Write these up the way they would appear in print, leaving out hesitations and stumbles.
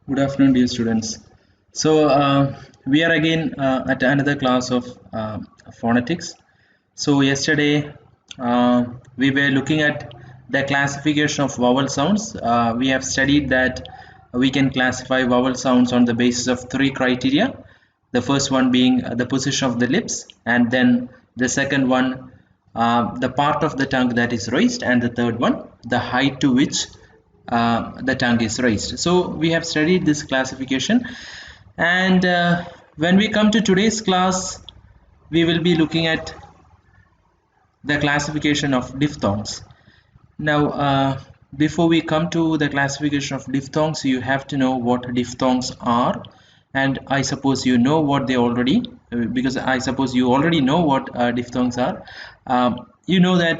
Good afternoon, dear students. So we are again at another class of phonetics. So yesterday we were looking at the classification of vowel sounds. We have studied that we can classify vowel sounds on the basis of three criteria. The first one being the position of the lips, and then the second one the part of the tongue that is raised, and the third one the height to which the tongue is raised. So we have studied this classification, and when we come to today's class, we will be looking at the classification of diphthongs. Now, before we come to the classification of diphthongs, you have to know what diphthongs are, and I suppose you know what they already, because I suppose you already know what diphthongs are. You know that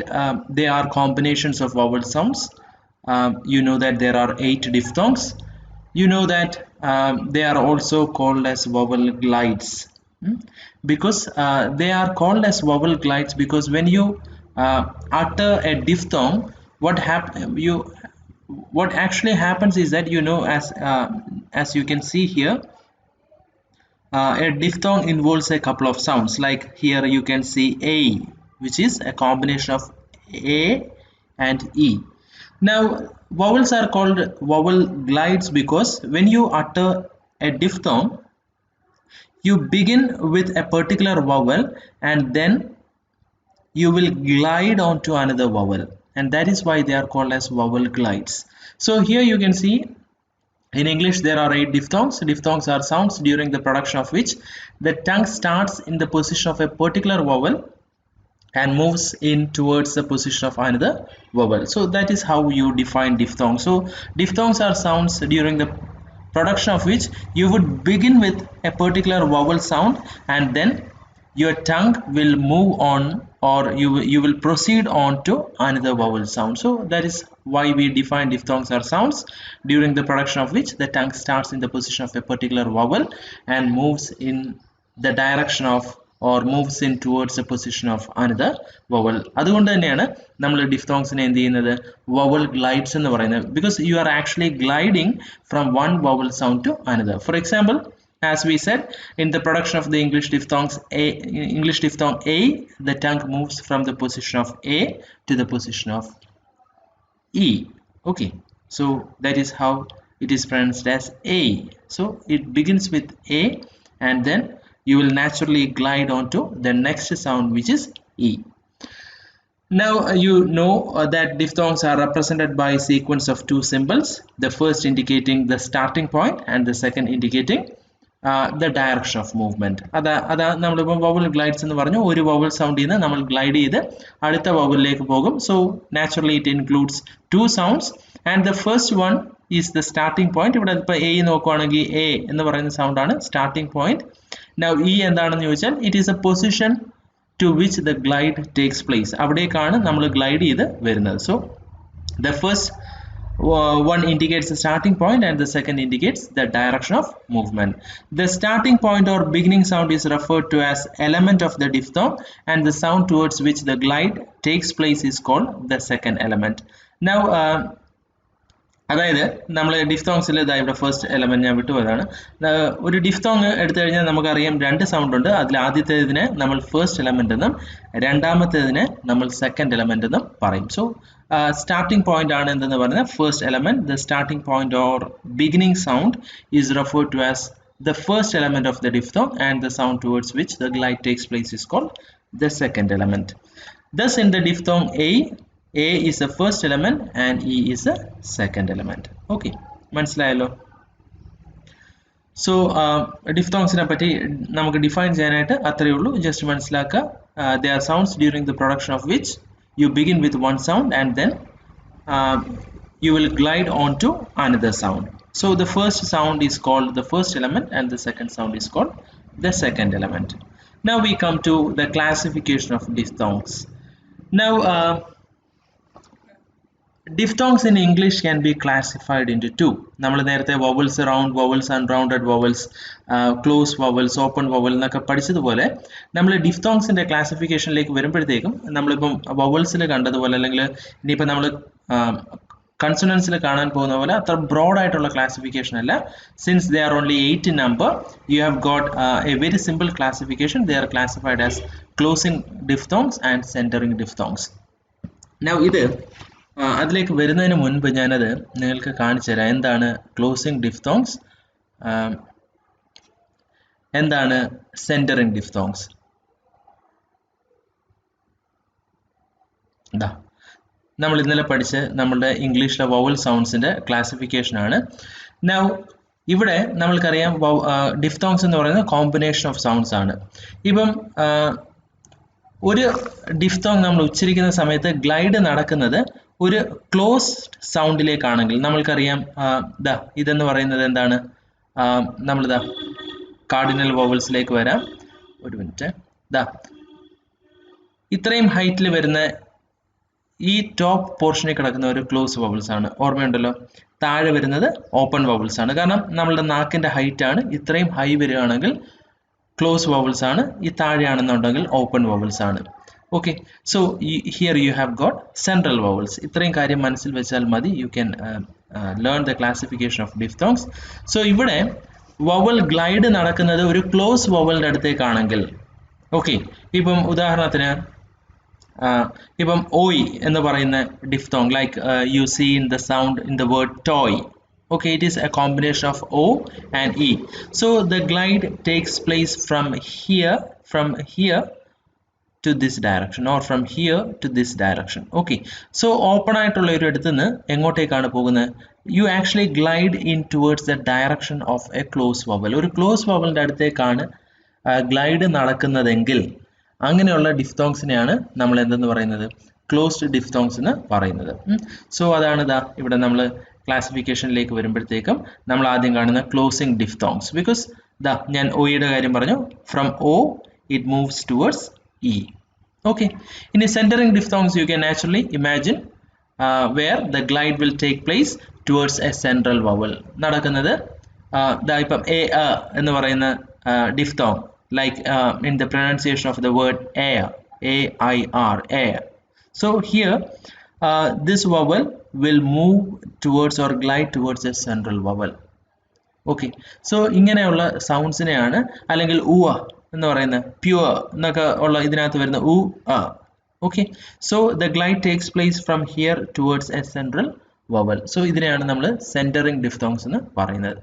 they are combinations of vowel sounds. You know that there are 8 diphthongs. You know that they are also called as vowel glides. Because they are called as vowel glides because when you utter a diphthong, what actually happens is that, as you can see here, a diphthong involves a couple of sounds. Like here you can see a, which is a combination of a and e. Now vowels are called vowel glides because when you utter a diphthong, you begin with a particular vowel and then you will glide onto another vowel, and that is why they are called as vowel glides. So here you can see in English there are 8 diphthongs. Diphthongs are sounds during the production of which the tongue starts in the position of a particular vowel and moves in towards the position of another vowel. So that is how you define diphthong. So diphthongs are sounds during the production of which you would begin with a particular vowel sound and then your tongue will move on, or you will proceed on to another vowel sound. So that is why we define diphthongs are sounds during the production of which the tongue starts in the position of a particular vowel and moves in the direction of, or moves in towards the position of another vowel. അതുകൊണ്ട് തന്നെയാണ് നമ്മൾ ഡിഫ്തോങ്സിനെ എന്ത് ചെയ്യുന്നത് vowel glides എന്ന് പറയുന്നത്, because you are actually gliding from one vowel sound to another. For example, as we said, in the production of the English diphthong a, the tongue moves from the position of a to the position of e. Okay, so that is how it is pronounced as a. So it begins with a and then you will naturally glide onto the next sound, which is e. Now you know that diphthongs are represented by a sequence of 2 symbols, the first indicating the starting point and the second indicating the direction of movement. അതാ നമ്മളിപ്പോൾ vowel glides എന്ന് പറഞ്ഞു, ഒരു vowel sound നിന്ന് നമ്മൾ glide ചെയ്ത് അടുത്ത vowelലേക്ക് പോകും. So naturally it includes 2 sounds, and the first one is the starting point. ഇവിടെ ഇപ്പോൾ a നോക്കുകയാണെങ്കിൽ a എന്ന് പറയുന്ന സൗണ്ട് ആണ് starting point. Now e എന്താണെന്ന് ചോദിച്ചാൽ it is a position to which the glide takes place. അവിടേക്കാണ് നമ്മൾ glide ചെയ്ത് വരുന്നത്. So the first one indicates the starting point and the second indicates the direction of movement. The starting point or beginning sound is referred to as element of the diphthong, and the sound towards which the glide takes place is called the second element. Now അതായത് നമ്മൾ ഡിഫ്തോങ്സിൽ ഇവിടെ first element ഞാൻ വിട്ടുപോയതാണ്. ഒരു diphthong എടുത്തു കഴിഞ്ഞാൽ നമുക്കറിയാം 2 sound ഉണ്ട്. അതിൽ ആദ്യത്തേതിനെ നമ്മൾ ഫസ്റ്റ് എലമെന്റ് എന്നും രണ്ടാമത്തേതിനെ നമ്മൾ സെക്കൻഡ് എലമെന്റ് എന്നും പറയും. സോ സ്റ്റാർട്ടിംഗ് പോയിന്റ് ആണ് എന്തെന്ന് പറയുന്നത് first element. The starting point or beginning sound is referred to as the first element of the diphthong, and the sound towards which the glide takes place is called the second element. Thus in the diphthong a is the first element and e is the second element. Okay, മനസ്സിലായല്ലോ. So ഡിഫ്തോങ്സിനെ പറ്റി നമുക്ക് define ചെയ്യാനായിട്ട് അത്രയേ ഉള്ളൂ. Just മനസ്സിലാക്കുക, they are sounds during the production of which you begin with one sound and then you will glide on to another sound. So the first sound is called the first element and the second sound is called the second element. Now we come to the classification of diphthongs. Now diphthongs in English can be classified into 2. നമ്മൾ നേരത്തെ vowels, round vowels, unrounded vowels, closed vowels, open vowel എന്നൊക്കെ പഠിച്ചതുപോലെ നമ്മൾ ഡിഫ്തോങ്സിന്റെ ക്ലാസിഫിക്കേഷനിലേക്ക് വരുമ്പോഴത്തേക്കും നമ്മളിപ്പം വവൽസിൽ കണ്ടതുപോലെ, അല്ലെങ്കിൽ ഇനിയിപ്പോൾ നമ്മൾ കൺസോണൻസിൽ കാണാൻ പോകുന്ന പോലെ അത്ര ബ്രോഡ് ആയിട്ടുള്ള ക്ലാസിഫിക്കേഷൻ അല്ല. Since they are only 8 in number, you have got a very simple classification. They are classified as closing diphthongs and centering diphthongs. Now ഇത് അതിലേക്ക് വരുന്നതിന് മുൻപ് ഞാനത് നിങ്ങൾക്ക് കാണിച്ചു തരാം. എന്താണ് ക്ലോസിംഗ് ഡിഫ്തോങ്സ്, എന്താണ് സെന്ററിംഗ് ഡിഫ്തോങ്സ്. ഇതാ നമ്മൾ ഇന്നലെ പഠിച്ച് നമ്മുടെ ഇംഗ്ലീഷിലെ വവൽ സൗണ്ട്സിന്റെ ക്ലാസിഫിക്കേഷൻ ആണ്. നൗ ഇവിടെ നമ്മൾക്കറിയാം ഡിഫ്തോങ്സ് എന്ന് പറയുന്നത് കോമ്പിനേഷൻ ഓഫ് സൗണ്ട്സ് ആണ്. ഇപ്പം ഒരു ഡിഫ്തോങ് നമ്മൾ ഉച്ചരിക്കുന്ന സമയത്ത് ഗ്ലൈഡ് നടക്കുന്നത് ഒരു ക്ലോസ്ഡ് സൗണ്ടിലേക്കാണെങ്കിൽ നമ്മൾക്കറിയാം ഇതെന്ന് പറയുന്നത് എന്താണ്, നമ്മളിതാ കാർഡിനൽ വവൽസിലേക്ക് വരാം. ഒരു മിനിറ്റ്. ഇത്രയും ഹൈറ്റിൽ വരുന്ന ഈ ടോപ്പ് പോർഷനിൽ കിടക്കുന്ന ഒരു ക്ലോസ് വവൽസ് ആണ്. ഓർമ്മയുണ്ടല്ലോ, താഴെ വരുന്നത് ഓപ്പൺ വവൽസ് ആണ്. കാരണം നമ്മളുടെ നാക്കിന്റെ ഹൈറ്റ് ആണ്. ഇത്രയും ഹൈ വരികയാണെങ്കിൽ ക്ലോസ് വവൽസ് ആണ്, ഈ താഴെയാണെന്നുണ്ടെങ്കിൽ ഓപ്പൺ വവൽസ് ആണ്. Okay, so here you have got central vowels. ഇത്രയും കാര്യം മനസ്സിൽ വെച്ചാൽ മതി. You can learn the classification of diphthongs. So ഇവിടെ വവൽ ഗ്ലൈഡ് നടക്കുന്നത് ഒരു ക്ലോസ് വവലിന്റെ അടുത്തേക്കാണെങ്കിൽ, ഓക്കെ, ഇപ്പം ഉദാഹരണത്തിന് ഇപ്പം ഓയ് എന്ന് പറയുന്ന diphthong, like you see in the sound in the word toy. Okay, it is a combination of O and E. So the glide takes place from here to this direction, or from here to this direction. Okay, so open ആയിട്ടുള്ള ഒരു അടുത്തുനിന്ന് എങ്ങോട്ടേക്കാണ് പോകുന്നത്? You actually glide in towards the direction of a close vowel. ഒരു close വവലിന്റെ അടുത്തേക്കാണ് glide നടക്കുന്നതെങ്കിൽ അങ്ങനെയുള്ള ഡിഫ്തോങ്സിനെയാണ് നമ്മൾ എന്തെന്ന് പറയുന്നത്? ക്ലോസ്ഡ് ഡിഫ്തോങ്സ് എന്ന് പറയുന്നത്. സോ അതാണ് ഇവിടെ നമ്മൾ ക്ലാസിഫിക്കേഷനിലേക്ക് വരുമ്പോഴത്തേക്കും നമ്മൾ ആദ്യം കാണുന്ന ക്ലോസിംഗ് ഡിഫ്തോങ്സ്. ബിക്കോസ് ഞാൻ ഒയുടെ കാര്യം പറഞ്ഞു, from O it moves towards E. Okay, ഇനി centering diphthongs you can naturally imagine where the glide will take place towards a central vowel. നടക്കുന്നത് ഇപ്പം എ എന്ന് പറയുന്ന diphthong, like in the pronunciation of the word air, A-I-R, air. So here this vowel will move towards or glide towards a central vowel. Okay, so ഇങ്ങനെയുള്ള സൗണ്ട്സിനെയാണ്, അല്ലെങ്കിൽ ഊ എന്ന് പറയുന്ന pure എന്നൊക്കെ ഉള്ള ഇതിനകത്ത് വരുന്ന ഊ ആ. Okay, so the glide takes place from here towards a central vowel. So ഇതിനെയാണ് നമ്മൾ സെന്ററിംഗ് ഡിഫ്തോങ്സ് എന്ന് പറയുന്നത്.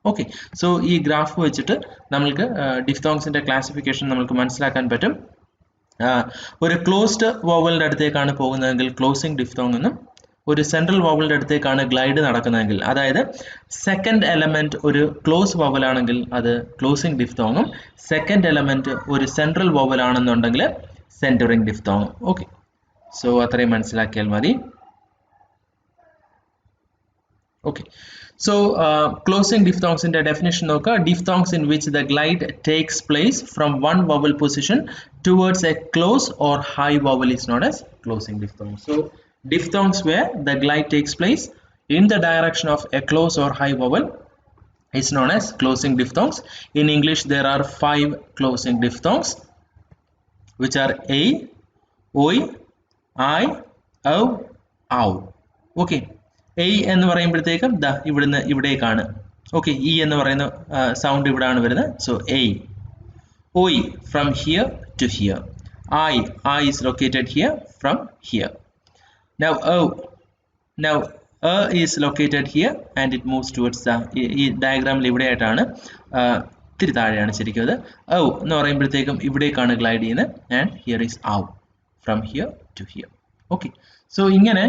ഓക്കെ, സോ ഈ ഗ്രാഫ് വെച്ചിട്ട് നമ്മൾക്ക് ഡിഫ്തോങ്സിന്റെ ക്ലാസിഫിക്കേഷൻ നമുക്ക് മനസ്സിലാക്കാൻ പറ്റും. ഒരു ക്ലോസ്ഡ് വവലിന്റെ അടുത്തേക്കാണ് പോകുന്നതെങ്കിൽ ക്ലോസിംഗ് ഡിഫ്തോങ് എന്നും, ഒരു സെൻട്രൽ വവലിന്റെ അടുത്തേക്കാണ് ഗ്ലൈഡ് നടക്കുന്നതെങ്കിൽ, അതായത് സെക്കൻഡ് എലമെന്റ് ഒരു ക്ലോസ് വവൽ ആണെങ്കിൽ അത് ക്ലോസിംഗ് ഡിഫ്തോങ്ങും, സെക്കൻഡ് എലമെന്റ് ഒരു സെൻട്രൽ വവൽ ആണെന്നുണ്ടെങ്കിൽ സെന്ററിംഗ് ഡിഫ്തോങ്ങും. ഓക്കെ, സോ അത്രയും മനസ്സിലാക്കിയാൽ മതി. Okay, so closing diphthongs in the definition of diphthongs in which the glide takes place from one vowel position towards a close or high vowel is known as closing diphthongs. So diphthongs where the glide takes place in the direction of a close or high vowel is known as closing diphthongs. In English there are 5 closing diphthongs, which are A, Oi, I, O, Ow. Okay, A എന്ന് പറയുമ്പോഴത്തേക്കും ഇവിടുന്ന് ഇവിടേക്കാണ്. Okay, E എന്ന് പറയുന്ന sound ഇവിടാണ് വരുന്നത്. So A. Oy from here to here. I is located here from here. Now is located here and it moves towards ഈ ഡയഗ്രാമിൽ ഇവിടെ ആയിട്ടാണ്, ഇത്തിരി താഴെയാണ് ശരിക്കും അത്. ഔ എന്ന് പറയുമ്പോഴത്തേക്കും ഇവിടേക്കാണ് ഗ്ലൈഡ് ചെയ്യുന്നത്. ആൻഡ് ഹിയർ ഈസ് ഔ, from here to here. Okay, so ഇങ്ങനെ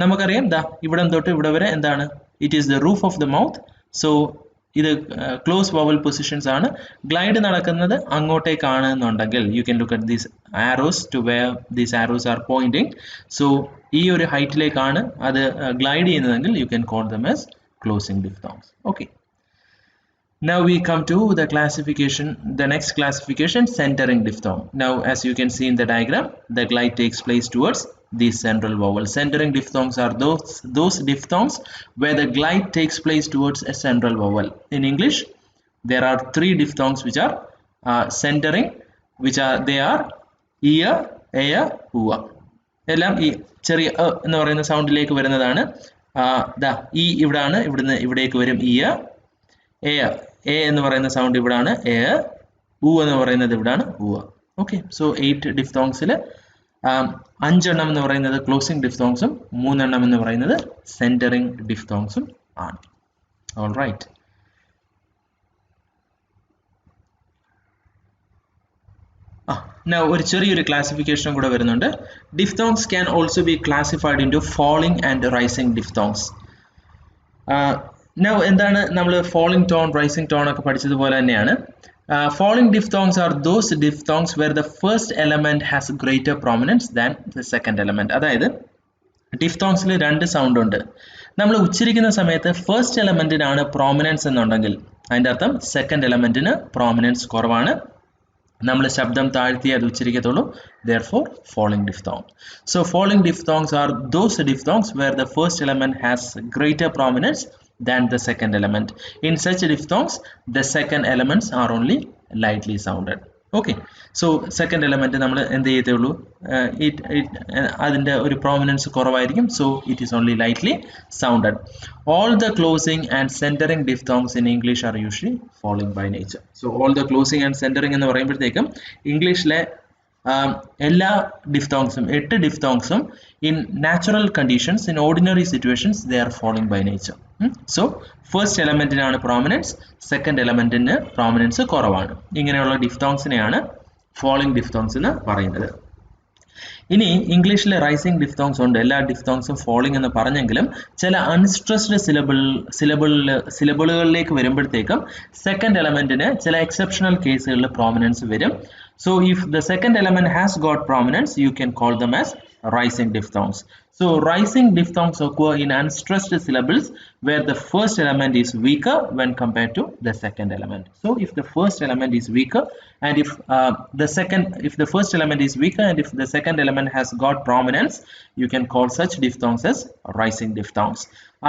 നമുക്കറിയാം ഇവിടെ തൊട്ട് ഇവിടെ വരെ എന്താണ്, it is the roof of the mouth. So ഇത് ക്ലോസ് വവൽ പൊസിഷൻസ് ആണ്. ഗ്ലൈഡ് നടക്കുന്നത് അങ്ങോട്ടേക്കാണ് എന്നുണ്ടെങ്കിൽ you can look at these arrows to where these arrows are pointing. So ഈ ഒരു ഹൈറ്റിലേക്കാണ് അത് ഗ്ലൈഡ് ചെയ്യുന്നതെങ്കിൽ you can call them as closing diphthongs. Okay, now we come to the classification, the next classification, centering diphthong. Now as you can see in the diagram, the glide takes place towards the central vowel. Centering diphthongs are those diphthongs where the glide takes place towards a central vowel. In English there are 3 diphthongs which are centering, which are they are ear, air, ua. എല്ലാം ഈ ചെറിയ എന്ന് പറയുന്ന സൗണ്ടിലേക്ക് വരുന്നതാണ്. ദാ ഈ ഇവിടാണ്, ഇവിടുന്ന് ഇവിടേക്ക് വരും ഇ. എ എന്ന് പറയുന്ന സൗണ്ട് ഇവിടാണ് എ. ഉ എന്ന് പറയുന്നത് ഇവിടാണ് ഉ. ഓക്കെ, സോ 8 ഡിഫ്തോങ്സിൽ 5 എണ്ണം എന്ന് പറയുന്നത് ക്ലോസിംഗ് ഡിഫ്തോങ്സും 3 എണ്ണം എന്ന് പറയുന്നത് സെന്ററിംഗ് ഡിഫ്തോങ്സും ആണ്. ഓൾറൈറ്റ്. Now ഒരു ചെറിയൊരു ക്ലാസിഫിക്കേഷൻ കൂടെ വരുന്നുണ്ട്. Diphthongs can also be classified into falling and rising diphthongs. Now എന്താണ് നമ്മൾ ഫോളിംഗ് ടോൺ, റൈസിംഗ് ടോൺ ഒക്കെ പഠിച്ചതുപോലെ തന്നെയാണ്. Falling diphthongs are those diphthongs where the first element has greater prominence than the second element. അതായത് ഡിഫ്തോങ്സിൽ 2 sound ഉണ്ട്. നമ്മൾ ഉച്ചരിക്കുന്ന സമയത്ത് first എലമെന്റിനാണ് prominence എന്നുണ്ടെങ്കിൽ അതിൻ്റെ അർത്ഥം സെക്കൻഡ് എലമെന്റിന് പ്രോമിനൻസ് കുറവാണ്. നമ്മൾ ശബ്ദം താഴ്ത്തി അത് ഉച്ചരിക്കത്തുള്ളൂ. Therefore falling diphthong. So falling diphthongs are those diphthongs where the first element has greater prominence than the second element. In such diphthongs, the second elements are only lightly sounded. Okay, so second element നമ്മൾ എന്ത് ചെയ്തേയുള്ളൂ, അതിൻ്റെ ഒരു prominence കുറവായിരിക്കും. So it is only lightly sounded. All the closing and centering diphthongs in English are usually falling by nature. So all the closing and centering എന്ന് പറയുമ്പോഴത്തേക്കും ഇംഗ്ലീഷിലെ എല്ലാ ഡിഫ്തോങ്സും 8 ഡിഫ്തോങ്സും in natural conditions, in ordinary situations, they are falling by nature. So first elementനാണ് prominence, second എലമെന്റിന് prominence കുറവാണ്. ഇങ്ങനെയുള്ള ഡിഫ്തോങ്സിനെയാണ് falling diphthongs എന്ന് പറയുന്നത്. ഇനി ഇംഗ്ലീഷിലെ റൈസിംഗ് ഡിഫ്തോങ്സ് ഉണ്ട്. എല്ലാ ഡിഫ്തോങ്സും ഫോളിംഗ് എന്ന് പറഞ്ഞെങ്കിലും ചില അൺസ്ട്രെസ്ഡ് സിലബിളുകളിലേക്ക് വരുമ്പോഴത്തേക്കും സെക്കൻഡ് എലമെന്റിന് ചില എക്സെപ്ഷണൽ കേസുകളിൽ പ്രോമിനൻസ് വരും. So if the second element has got prominence, you can call them as rising diphthongs. So rising diphthongs occur in unstressed syllables where the first element is weaker when compared to the second element. So if the first element is weaker and if the first element is weaker and if the second element has got prominence, you can call such diphthongs as rising diphthongs.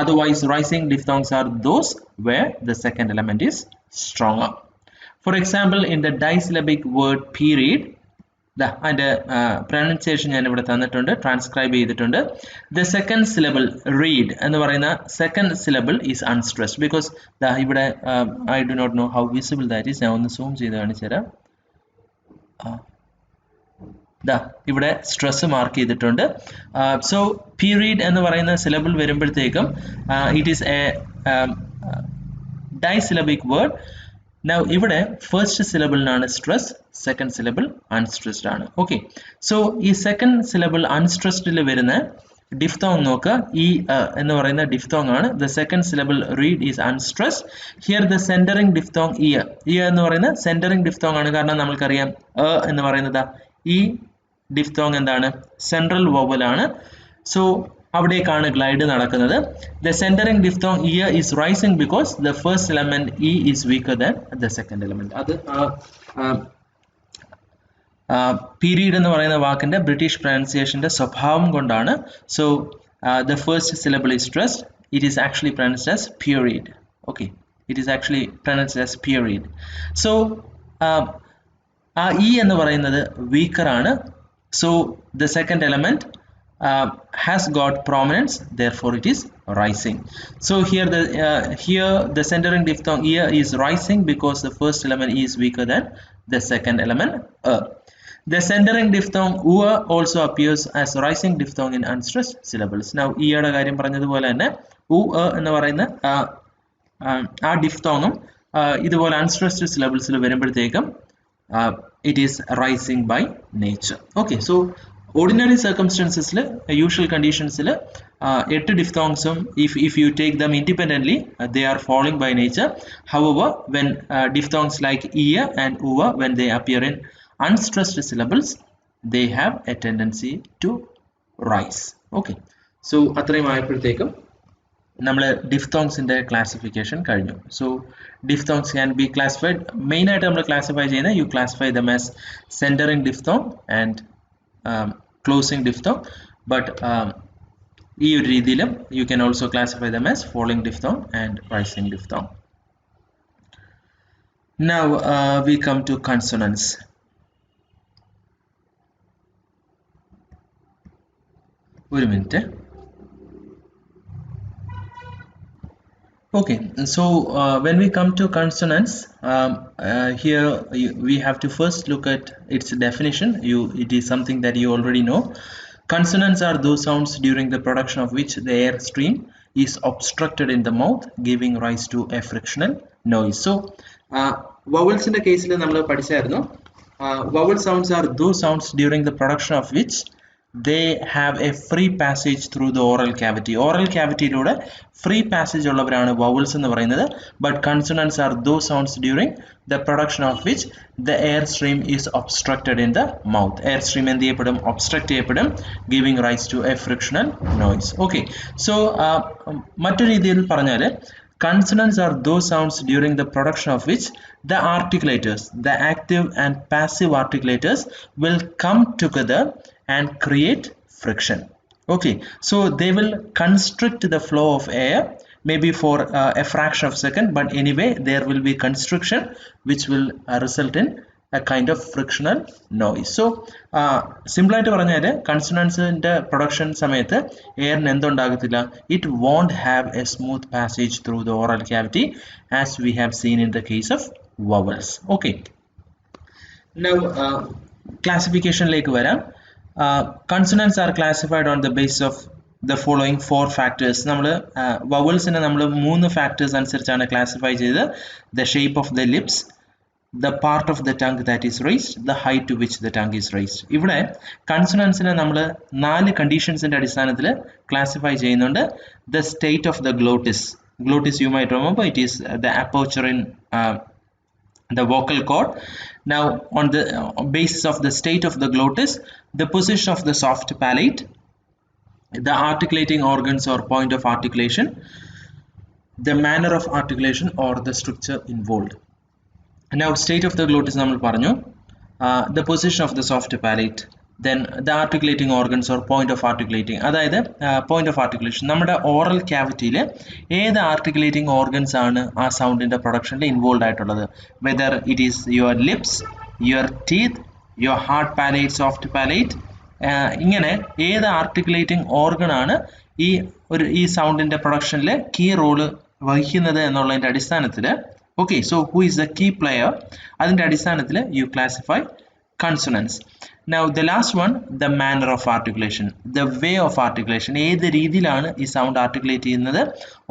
Otherwise, rising diphthongs are those where the second element is stronger. For example, in the disyllabic word period, അതിൻ്റെ pronunciation ഞാൻ ഇവിടെ തന്നിട്ടുണ്ട്, transcribe ചെയ്തിട്ടുണ്ട്. The second syllable reed എന്ന് പറയുന്ന second syllable is unstressed because ഇവിടെ I do not know how visible that is. ഞാൻ ഒന്ന് സൂം ചെയ്ത് കാണിച്ചു തരാം. ഇവിടെ സ്ട്രെസ് മാർക്ക് ചെയ്തിട്ടുണ്ട്. സോ പീരീഡ് എന്ന് പറയുന്ന സിലബിൾ വരുമ്പോഴത്തേക്കും it is a disyllabic word. Now ഇവിടെ ഫസ്റ്റ് സിലബിളിനാണ് സ്ട്രെസ്, സെക്കൻഡ് സിലബിൾ അൺസ്ട്രെസ്ഡ് ആണ്. ഓക്കെ, സോ ഈ സെക്കൻഡ് സിലബിൾ അൺസ്ട്രെസ്ഡിൽ വരുന്ന ഡിഫ്തോങ് നോക്കുക. ഈ എന്ന് പറയുന്ന ഡിഫ്തോങ് ആണ്. The second syllable reed is unstressed. Here the centring diphthong ഈ എന്ന് പറയുന്ന സെന്ററിംഗ് ഡിഫ്തോങ് ആണ്. കാരണം നമ്മൾക്കറിയാം എന്ന് പറയുന്നത് ഈ ഡിഫ്തോങ് എന്താണ്, സെൻട്രൽ വോവൽ ആണ്. സോ അവിടേക്കാണ് ഗ്ലൈഡ് നടക്കുന്നത്. The centring diphthong year is rising because the first element E is weaker than the second element. അത് പീരീഡ് എന്ന് പറയുന്ന വാക്കിന്റെ ബ്രിട്ടീഷ് പ്രൊനൗൺസിയേഷന്റെ സ്വഭാവം കൊണ്ടാണ്. So the first syllable is stressed. It is actually pronounced as period. Okay, it is actually pronounced as period. So ആ E എന്ന് പറയുന്നത് weaker ആണ്. So the second element has got prominence, therefore it is rising. So here the centering diphthong ear is rising because the first element is weaker than the second element. The centering diphthong ua also appears as rising diphthong in unstressed syllables. Now യുടെ കാര്യം പറഞ്ഞതുപോലെ തന്നെ എന്ന് പറയുന്ന ആ ഡിഫ്തോങ്ങും ഇതുപോലെ unstressed സിലബിൾസിൽ വരുമ്പോഴത്തേക്കും it is rising by nature. Okay, so ordinary circumstances, usual conditions, 8 diphthongs, if you take them independently, they are falling by nature. However, when diphthongs like ia and ua, when they appear in unstressed syllables, they have a tendency to rise. Okay, so അത്രയും ആയപ്പോഴത്തേക്കും നമ്മൾ ഡിഫ്തോങ്സിന്റെ classification കഴിഞ്ഞു. So diphthongs can be classified. Main ആയിട്ട് നമ്മൾ classify ചെയ്യുന്നത്, you classify them as centring diphthong and closing diphthong, but ഈ ഒരു രീതിയിലും you can also classify them as falling diphthong and rising diphthong. Now we come to consonants. ഒരു minute. Okay, so when we come to consonants, here we have to first look at its definition. It is something that you already know. Consonants are those sounds during the production of which the air stream is obstructed in the mouth, giving rise to a frictional noise. So, vowels in the case നമ്മൾ പഠിച്ചായിരുന്നു. Vowel sounds are those sounds during the production of which they have a free passage through the oral cavity. Oral cavity lode free passage ullavarana vowels ennu parayunnathu, but consonants are those sounds during the production of which the air stream is obstructed in the mouth. Air stream endu cheyyappadum, obstruct cheyyappadum, giving rise to a frictional noise. Okay, so mattu reethiyil paranjal consonants are those sounds during the production of which the articulators, the active and passive articulators, will come together and create friction. Okay, so they will constrict the flow of air, maybe for a fraction of a second, but anyway there will be constriction which will result in a kind of frictional noise. So simple ആയിട്ട് പറഞ്ഞാൽ കൺസണൻസിന്റെ production സമയത്ത് എയറിന് എന്തുണ്ടാകത്തില്ല, it won't have a smooth passage through the oral cavity as we have seen in the case of vowels. Okay, now classification like varam. Consonants are classified on the basis of the following four factors. നമ്മൾ vowelsനെ നമ്മൾ മൂന്ന് factors അനുസരിച്ചാണ് classify ചെയ്തത്. The shape of the lips, the part of the tongue that is raised, the height to which the tongue is raised. ഇവിടെ കൺസണൻസിനെ നമ്മൾ 4 കണ്ടീഷൻസിന്റെ അടിസ്ഥാനത്തിൽ classify ചെയ്യുന്നുണ്ട്. The state of the glottis. Glottis, you might remember, it is the aperture in the vocal cord. Now on the basis of the state of the glottis, the position of the soft palate, the articulating organs or point of articulation, the manner of articulation or the structure involved. Now state of the glottis nammal paranju, the position of the soft palate, then the articulating organs or point of articulating, അതായത് point of articulation നമ്മുടെ oral ക്യാവിറ്റിയിൽ ഏത് articulating organs ആണ് ആ സൗണ്ടിന്റെ പ്രൊഡക്ഷനിൽ involve ആയിട്ടുള്ളത്, whether it is your lips, your teeth, your hard palate, soft palate, ഇങ്ങനെ ഏത് ആർട്ടിക്കുലേറ്റിംഗ് ഓർഗൻ ആണ് ഈ സൗണ്ടിന്റെ പ്രൊഡക്ഷനിൽ കീ റോള് വഹിക്കുന്നത് എന്നുള്ളതിന്റെ അടിസ്ഥാനത്തിൽ, okay, so who is the key player, adinte adistanathil you classify consonants. Now the last one, the manner of articulation, the way of articulation, ഏത് രീതിയിലാണ് ഈ സൗണ്ട് ആർട്ടിക്കുലേറ്റ് ചെയ്യുന്നത്,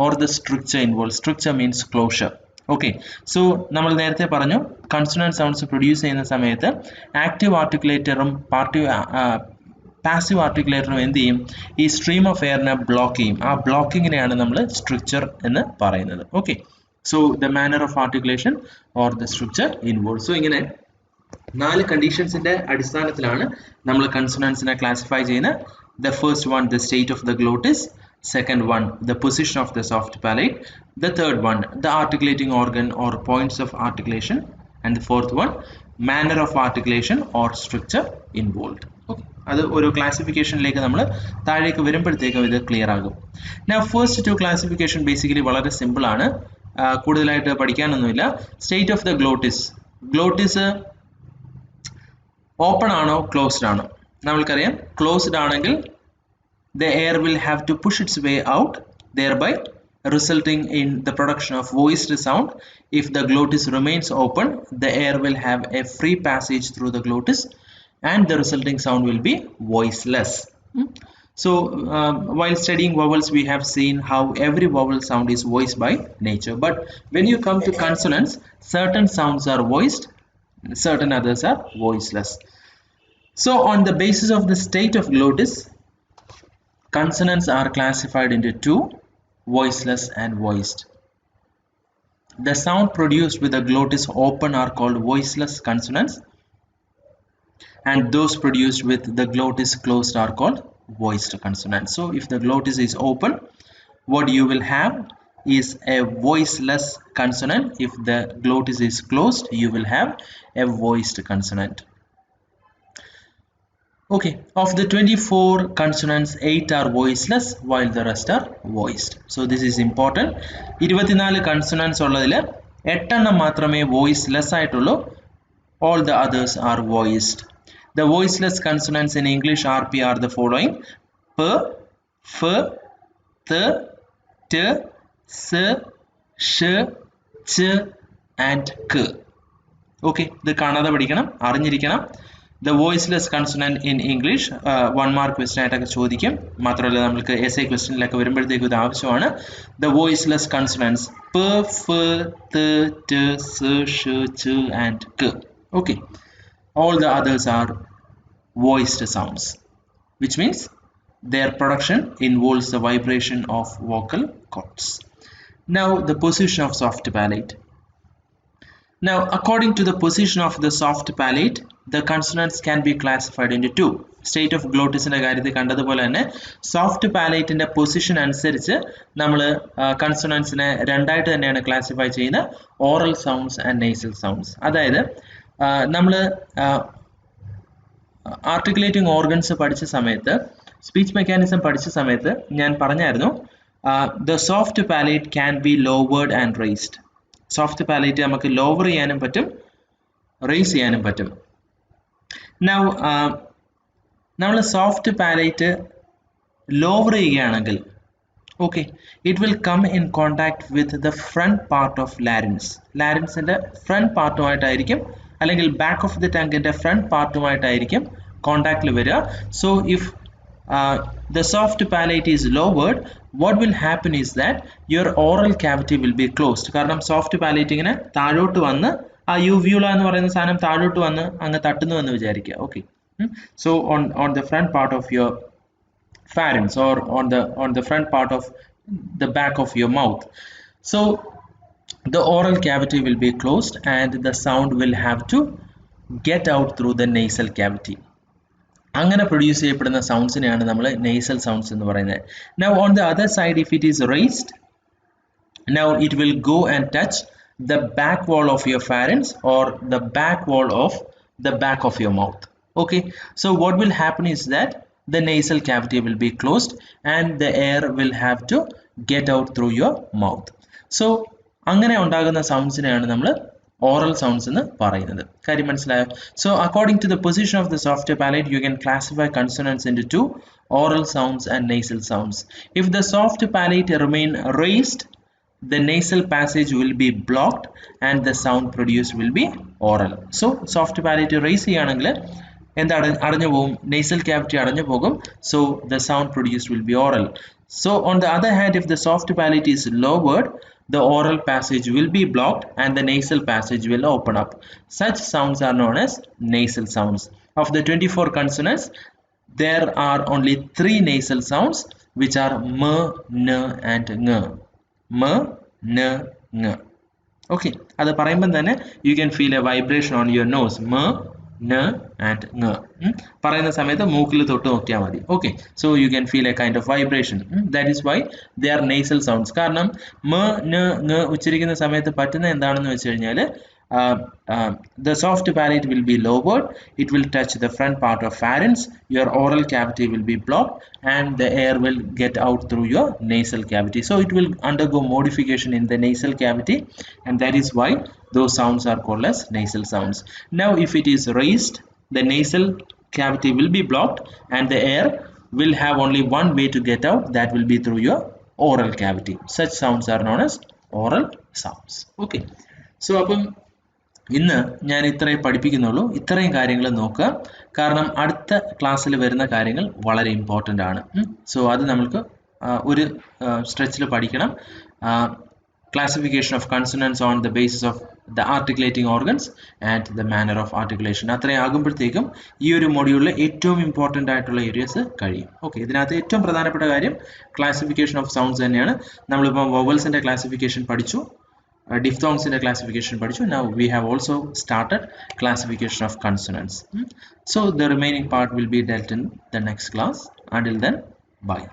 or the structure involved. Structure means closure. Okay, so നമ്മൾ നേരത്തെ പറഞ്ഞു consonant sounds produce ചെയ്യുന്ന സമയത്ത് active ആർട്ടിക്കുലേറ്ററും passive ആർട്ടിക്കുലേറ്ററും എന്ത് ചെയ്യും, ഈ സ്ട്രീം ഓഫ് എയറിനെ ബ്ലോക്ക് ചെയ്യും. ആ ബ്ലോക്കിങ്ങിനെയാണ് നമ്മൾ സ്ട്രക്ചർ എന്ന് പറയുന്നത്. Okay, so the manner of articulation or the structure involved. So ഇങ്ങനെ 4 കണ്ടീഷൻസിന്റെ അടിസ്ഥാനത്തിലാണ് നമ്മൾ കൺസണൻസിനെ ക്ലാസിഫൈ ചെയ്യുന്നത്. The first one, the state of the glottis. Second one, the position of the soft palate. The third one, the articulating organ or points of articulation. And the fourth one, manner of articulation or structure involved. Okay, അത് ഒരു ക്ലാസിഫിക്കേഷനിലേക്ക് നമ്മൾ താഴേക്ക് വരുമ്പോഴത്തേക്കും ഇത് clear ആകും. Now first two classification basically വളരെ simple ആണ്, കൂടുതലായിട്ട് പഠിക്കാനൊന്നുമില്ല. State of the glottis. Glottis open ആണോ ക്ലോസ്ഡ് ആണോ? നമ്മൾക്കറിയാം ക്ലോസ്ഡ് ആണെങ്കിൽ the air will have to push its way out, thereby resulting in the production of voiced sound. If the glottis remains open, the air will have a free passage through the glottis and the resulting sound will be voiceless. So while studying vowels, we have seen how every vowel sound is voiced by nature, but when you come to consonants, certain sounds are voiced, certain others are voiceless. So on the basis of the state of glottis, consonants are classified into two, voiceless and voiced. The sound produced with the glottis open are called voiceless consonants, and those produced with the glottis closed are called voiced consonants. So if the glottis is open, what you will have is a voiceless consonant. If the glottis is closed, you will have a voiced consonant. Okay, of the 24 consonants, 8 are voiceless while the rest are voiced. So this is important. 24 consonants ഉള്ളതിൽ 8 എണ്ണം മാത്രമേ voiceless ആയിട്ടുള്ളൂ. All the others are voiced. The voiceless consonants in English RP are the following: p, f, th, t, s, sh, ch and k. Okay, the കാണാതെ പഠിക്കണം അറിഞ്ഞിരിക്കണം. The voiceless consonant in English 1 mark question ആയിട്ടൊക്കെ ചോദിക്കും. മാത്രമല്ല നമുക്ക് essay questionലൊക്കെ വരുമ്പോഴത്തേക്ക് ഇത് ആവശ്യമാണ്. The voiceless consonants p, f, th, t, s, sh, ch and k. Okay, all the others are voiced sounds, which means their production involves the vibration of vocal cords. Now the position of soft palate. Now, according to the position of the soft palate, the consonants can be classified into two. State of glottis in കാര്യത്തിൽ കണ്ടതുപോലെ തന്നെ soft palate ന്റെ position അനുസരിച്ച് നമ്മൾ കൺസോണൻസിനെ രണ്ടായിട്ട് തന്നെയാണ് classify ചെയ്യുന്നത്, oral sounds and nasal sounds. അതായത് നമ്മൾ ആർട്ടിക്കുലേറ്റിംഗ് ഓർഗൻസ് പഠിച്ച സമയത്ത്, സ്പീച്ച് മെക്കാനിസം പഠിച്ച സമയത്ത് ഞാൻ പറഞ്ഞായിരുന്നു the soft palate can be lowered and raised. Soft palate നമുക്ക് ലോവർ ചെയ്യാനും പറ്റും, റേസ് ചെയ്യാനും പറ്റും. നൗ നമ്മൾ സോഫ്റ്റ് പാലേറ്റ് ലോവർ ചെയ്യുകയാണെങ്കിൽ okay, it will come in contact with the front part of larynx. ലാരിൻസിൻ്റെ ഫ്രണ്ട് പാർട്ടുമായിട്ടായിരിക്കും, അല്ലെങ്കിൽ ബാക്ക് ഓഫ് ദി ടങ്കിൻ്റെ ഫ്രണ്ട് പാർട്ടുമായിട്ടായിരിക്കും കോണ്ടാക്റ്റിൽ വരിക. So if the soft palate is lowered, what will happen is that your oral cavity will be closed. കാരണം soft palate ഇങ്ങനെ താഴോട്ട് വന്ന് ആ യൂവ്യൂള എന്ന് പറയുന്ന സാധനം താഴോട്ട് വന്ന് അങ്ങ് തട്ടുന്നു എന്ന് വിചാരിക്കുക. Okay, so on the front part of your pharynx or on the front part of the back of your mouth, so the oral cavity will be closed and the sound will have to get out through the nasal cavity. അങ്ങനെ produce ചെയ്യപ്പെടുന്ന സൗണ്ട്സിനെയാണ് നമ്മൾ nasal sounds എന്ന് പറയുന്നത്. Now on the other side, if it is raised, now it will go and touch the back wall of your pharynx or the back wall of the back of your mouth. Okay, so what will happen is that the nasal cavity will be closed and the air will have to get out through your mouth. So അങ്ങനെ ഉണ്ടാകുന്ന സൗണ്ട്സിനെയാണ് നമ്മൾ oral sounds എന്ന് പറയുന്നത്. കാര്യം മനസ്സിലായോ? So according to the position of the soft palate, you can classify consonants into two, oral sounds and nasal sounds. If the soft palate remain raised, the nasal passage will be blocked and the sound produced will be oral. So soft palate raise ചെയ്യുകയാണെങ്കിൽ എന്താ അടഞ്ഞു പോകും, nasal cavity അടഞ്ഞു പോകും. So the sound produced will be oral. So on the other hand, if the soft palate is lowered, the oral passage will be blocked and the nasal passage will open up. Such sounds are known as nasal sounds. Of the 24 consonants, there are only 3 nasal sounds, which are m, n and ng. M, n, ng. Okay, അത് പറയുമ്പോൾ തന്നെ you can feel a vibration on your nose. M, n and ng. പറയുന്ന സമയത്ത് മൂക്കിൽ തൊട്ട് നോക്കിയാൽ മതി. Okay, so you can feel A kind of vibration. That is why they are nasal sounds. കാരണം മ ന ng ഉച്ചരിക്കുന്ന സമയത്ത് പറ്റുന്ന എന്താണെന്ന് വെച്ച് കഴിഞ്ഞാൽ the soft palate will be lowered, it will touch the front part of pharynx, your oral cavity will be blocked and the air will get out through your nasal cavity. So it will undergo modification in the nasal cavity and that is why those sounds are called as nasal sounds. Now if it is raised, the nasal cavity will be blocked and the air will have only one way to get out, that will be through your oral cavity. Such sounds are known as oral sounds. Okay, so അപ്പം ഇന്ന് ഞാൻ ഇത്രയും പഠിപ്പിക്കുന്നുള്ളൂ. ഇത്രയും കാര്യങ്ങൾ നോക്കുക, കാരണം അടുത്ത ക്ലാസ്സിൽ വരുന്ന കാര്യങ്ങൾ വളരെ ഇമ്പോർട്ടൻ്റ് ആണ്. സോ അത് നമ്മൾക്ക് ഒരു സ്ട്രെച്ചിൽ പഠിക്കണം. Classification of consonants on the basis of the articulating organs and the manner of articulation. അത്രയും ആകുമ്പോഴത്തേക്കും ഈ ഒരു മൊഡ്യൂളിൽ ഏറ്റവും ഇമ്പോർട്ടൻ്റ് ആയിട്ടുള്ള ഏരിയസ് കഴിയും. ഓക്കെ, ഇതിനകത്ത് ഏറ്റവും പ്രധാനപ്പെട്ട കാര്യം ക്ലാസിഫിക്കേഷൻ ഓഫ് സൗണ്ട്സ് തന്നെയാണ്. നമ്മളിപ്പോൾ വൊവൽസിൻ്റെ ക്ലാസിഫിക്കേഷൻ പഠിച്ചു, diphthongs in the classification padichu. Now we have also started classification of consonants. So the remaining part will be dealt in the next class. Until then, bye.